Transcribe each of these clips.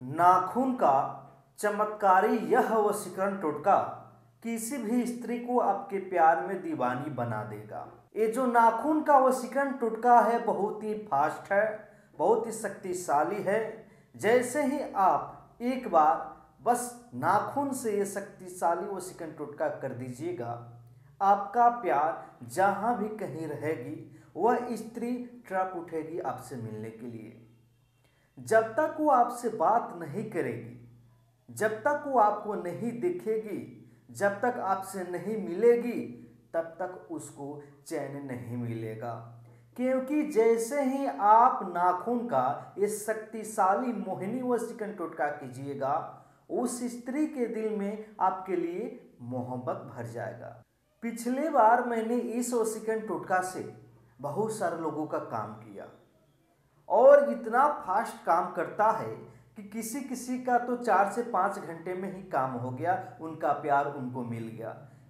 नाखून का चमत्कारी यह वशीकरण टोटका किसी भी स्त्री को आपके प्यार में दीवानी बना देगा। ये जो नाखून का वशीकरण टोटका है बहुत ही फास्ट है, बहुत ही शक्तिशाली है। जैसे ही आप एक बार बस नाखून से ये शक्तिशाली वशीकरण टोटका कर दीजिएगा, आपका प्यार जहाँ भी कहीं रहेगी वह स्त्री ट्रक उठेगी आपसे मिलने के लिए। जब तक वो आपसे बात नहीं करेगी, जब तक वो आपको नहीं दिखेगी, जब तक आपसे नहीं मिलेगी, तब तक उसको चैन नहीं मिलेगा। क्योंकि जैसे ही आप नाखून का ये शक्तिशाली मोहिनी वशीकरण टोटका कीजिएगा, उस स्त्री के दिल में आपके लिए मोहब्बत भर जाएगा। पिछले बार मैंने इस वशीकरण टोटका से बहुत सारे लोगों का काम किया और इतना फास्ट काम करता है कि किसी किसी का तो 4 से 5 घंटे में ही काम हो गया, उनका प्यार उनको मिल गया।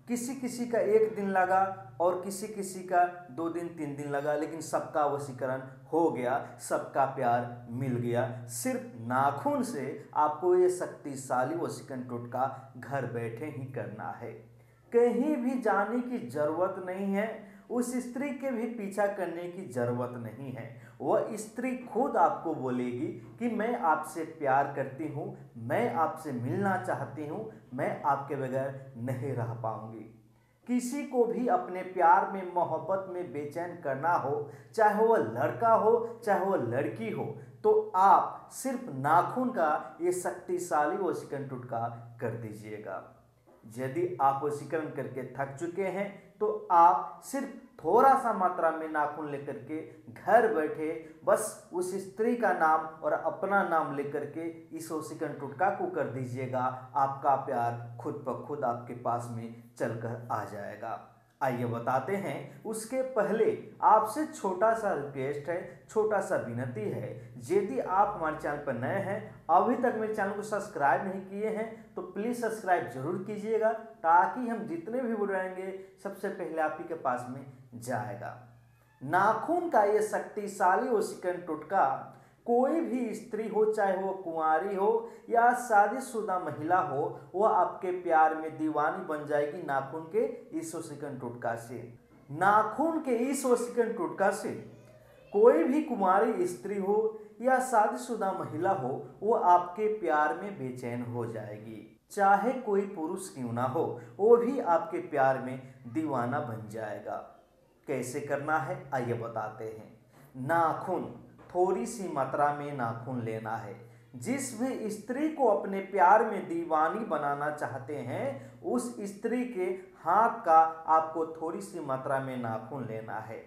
किसी किसी का 1 दिन लगा और किसी किसी का 2 दिन 3 दिन लगा, लेकिन सबका वशीकरण हो गया, सबका प्यार मिल गया। सिर्फ नाखून से आपको ये शक्तिशाली वशीकरण टोटका घर बैठे ही करना है। कहीं भी जाने की जरूरत नहीं है, उस स्त्री के भी पीछा करने की जरूरत नहीं है। वह स्त्री खुद आपको बोलेगी कि मैं आपसे प्यार करती हूँ, मैं आपसे मिलना चाहती हूँ, मैं आपके बगैर नहीं रह पाऊंगी। किसी को भी अपने प्यार में मोहब्बत में बेचैन करना हो, चाहे वह लड़का हो चाहे वह लड़की हो, तो आप सिर्फ नाखून का ये शक्तिशाली वशीकरण टोटका कर दीजिएगा। यदि आप वशीकरण करके थक चुके हैं तो आप सिर्फ थोड़ा सा मात्रा में नाखून लेकर के घर बैठे बस उस स्त्री का नाम और अपना नाम लेकर के इस वशीकरण टोटका को कर दीजिएगा। आपका प्यार खुद ब खुद आपके पास में चलकर आ जाएगा। आइए बताते हैं। उसके पहले आपसे छोटा सा रिक्वेस्ट है, छोटा सा विनती है। यदि आप हमारे चैनल पर नए हैं, अभी तक मेरे चैनल को सब्सक्राइब नहीं किए हैं, तो प्लीज़ सब्सक्राइब जरूर कीजिएगा, ताकि हम जितने भी वीडियो आएंगे सबसे पहले आप ही के पास में जाएगा। नाखून का ये शक्तिशाली वशीकरण टोटका कोई भी स्त्री हो, चाहे वो कुंवारी हो या शादीशुदा महिला हो, वह आपके प्यार में दीवानी बन जाएगी नाखून के इस वशीकरण टोटका से। नाखून के इस वशीकरण टोटका से कोई भी कुंवारी स्त्री हो या शादीशुदा महिला हो, वो आपके प्यार में बेचैन हो जाएगी। चाहे कोई पुरुष क्यों ना हो, वो भी आपके प्यार में दीवाना बन जाएगा। कैसे करना है आइए बताते हैं। नाखून, थोड़ी सी मात्रा में नाखून लेना है। जिस भी स्त्री को अपने प्यार में दीवानी बनाना चाहते हैं, उस स्त्री के हाथ का आपको थोड़ी सी मात्रा में नाखून लेना है।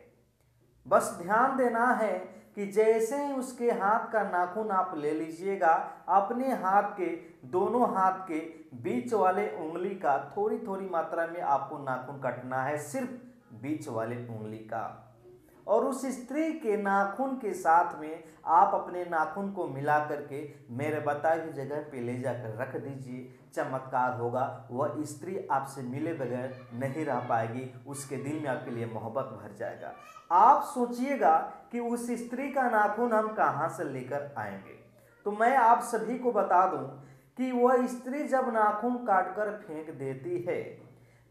बस ध्यान देना है कि जैसे ही उसके हाथ का नाखून आप ले लीजिएगा, अपने हाथ के दोनों हाथ के बीच वाले उंगली का थोड़ी थोड़ी मात्रा में आपको नाखून काटना है, सिर्फ बीच वाले उंगली का। और उस स्त्री के नाखून के साथ में आप अपने नाखून को मिला करके मेरे बताई हुई जगह पे ले जाकर रख दीजिए। चमत्कार होगा, वह स्त्री आपसे मिले बगैर नहीं रह पाएगी, उसके दिल में आपके लिए मोहब्बत भर जाएगा। आप सोचिएगा कि उस स्त्री का नाखून हम कहाँ से लेकर आएंगे। तो मैं आप सभी को बता दूं कि वह स्त्री जब नाखून काट कर फेंक देती है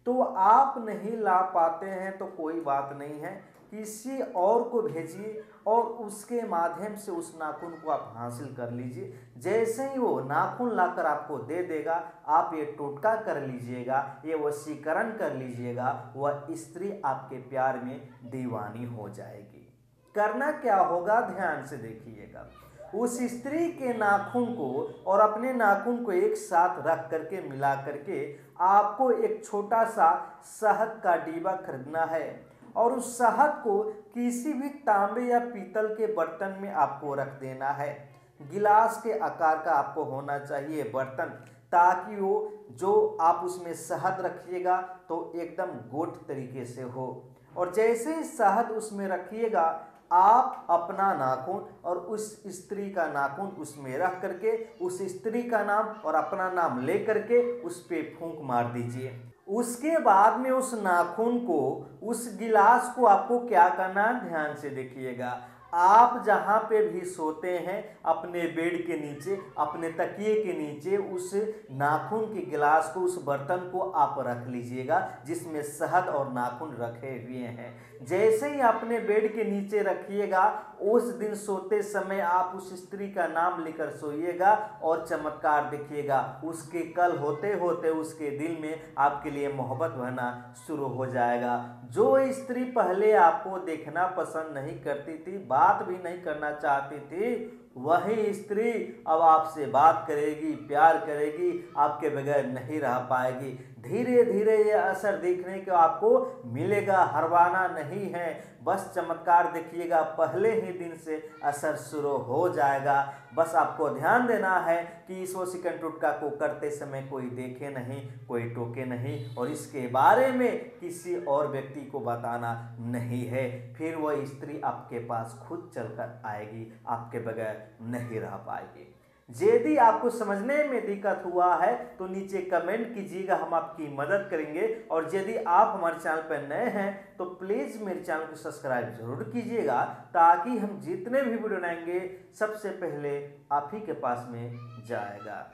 तो आप नहीं ला पाते हैं तो कोई बात नहीं है, किसी और को भेजिए और उसके माध्यम से उस नाखून को आप हासिल कर लीजिए। जैसे ही वो नाखून लाकर आपको दे देगा, आप ये टोटका कर लीजिएगा, ये वशीकरण कर लीजिएगा, वह स्त्री आपके प्यार में दीवानी हो जाएगी। करना क्या होगा ध्यान से देखिएगा। उस स्त्री के नाखून को और अपने नाखून को एक साथ रख करके मिला करके आपको एक छोटा सा शहद का डिब्बा खरीदना है और उस शहद को किसी भी तांबे या पीतल के बर्तन में आपको रख देना है। गिलास के आकार का आपको होना चाहिए बर्तन, ताकि वो जो आप उसमें शहद रखिएगा तो एकदम गोट तरीके से हो। और जैसे ही शहद उसमें रखिएगा, आप अपना नाखून और उस स्त्री का नाखून उसमें रख करके उस स्त्री का नाम और अपना नाम ले करके उस पे फूंक मार दीजिए। उसके बाद में उस नाखून को, उस गिलास को आपको क्या करना है ध्यान से देखिएगा। आप जहाँ पे भी सोते हैं अपने बेड के नीचे, अपने तकिए के नीचे उस नाखून के गिलास को, उस बर्तन को आप रख लीजिएगा जिसमें शहद और नाखून रखे हुए हैं। जैसे ही अपने बेड के नीचे रखिएगा, उस दिन सोते समय आप उस स्त्री का नाम लेकर सोइएगा और चमत्कार देखिएगा। उसके कल होते होते उसके दिल में आपके लिए मोहब्बत बहना शुरू हो जाएगा। जो स्त्री पहले आपको देखना पसंद नहीं करती थी, बात भी नहीं करना चाहती थी, वही स्त्री अब आपसे बात करेगी, प्यार करेगी, आपके बगैर नहीं रह पाएगी। धीरे धीरे ये असर देखने को आपको मिलेगा, हरवाना नहीं है, बस चमत्कार देखिएगा, पहले ही दिन से असर शुरू हो जाएगा। बस आपको ध्यान देना है कि इस वशीकरण टोटका को करते समय कोई देखे नहीं, कोई टोके नहीं, और इसके बारे में किसी और व्यक्ति को बताना नहीं है। फिर वह स्त्री आपके पास खुद चलकर आएगी, आपके बगैर नहीं रह पाएगी। यदि आपको समझने में दिक्कत हुआ है तो नीचे कमेंट कीजिएगा, हम आपकी मदद करेंगे। और यदि आप हमारे चैनल पर नए हैं तो प्लीज़ मेरे चैनल को सब्सक्राइब जरूर कीजिएगा, ताकि हम जितने भी वीडियो बनाएंगे सबसे पहले आप ही के पास में जाएगा।